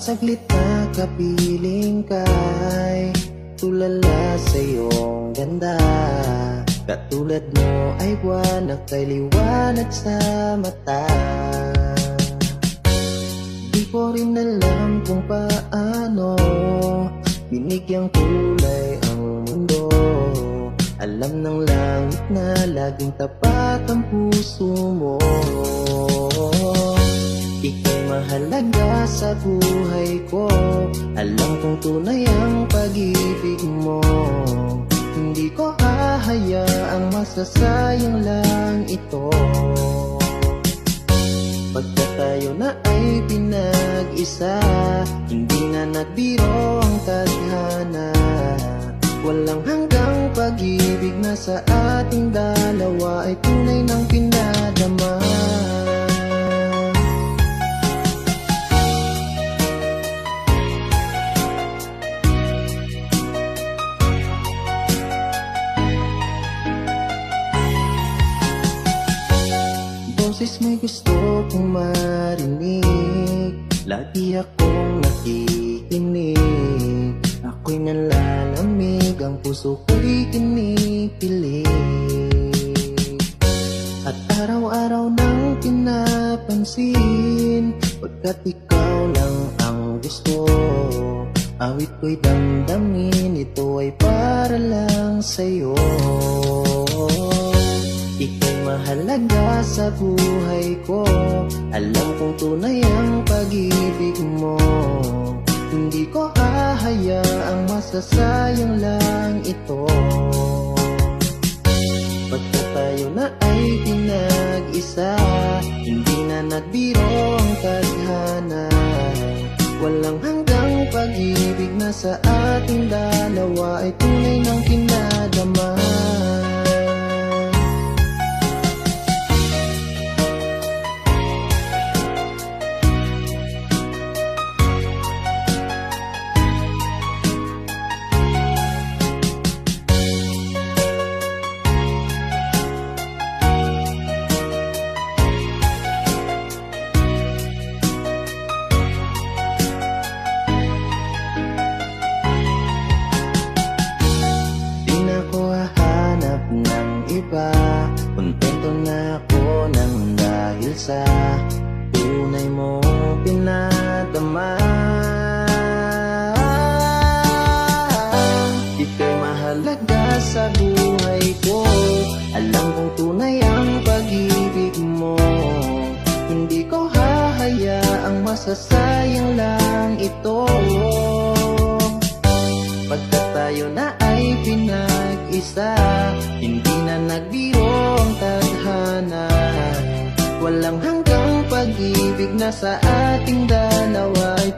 saglit na kapiling kay tulala sa iyong ganda. Katulad mo ay buwan na kay liwanag sa mata. Di ko rin alam kung paano binigyang kulay ang mundo. Alam ng langit na laging tapat ang puso mo. Ika'y mahalaga sa buhay ko. Alam kong tunay ang pag-ibig mo. Hindi ko hahayaang masasayang lang ito. Pagka tayo na ay pinag-isa, hindi na nagbiro ang tadhana. Walang hanggang pag-ibig na sa ating dalawa ay tunay ng pinadama. Boses may gusto kong marinig, lagi akong nakikinig. Ako'y nalalamig, ang puso ko'y kinikilig. At araw-araw nang pinapansin, pagkat ikaw lang ang gusto. Awit ko'y damdamin, ito ay para lang sa'yo. Ika'y mahalaga sa buhay ko. Alam kong tunay ang pag-ibig mo. Hindi ko hahayaang masasayang lang ito. Pagka tayo na ay pinag-isa, hindi na nagbiro ang tadhana. Walang hanggang pag-ibig na sa ating dalawa ay tunay ng pinadama. Kontento na ako nang dahil sa tunay mong pinadama. Ika'y mahalaga sa buhay ko. Alam kong tunay ang pag-ibig mo. Hindi ko hahayaang masasayang lang ito. Pagka tayo na ay pinag-isa, hindi na nagbiro ang tadhana. Walang hanggang pag-ibig na sa ating dalawa ay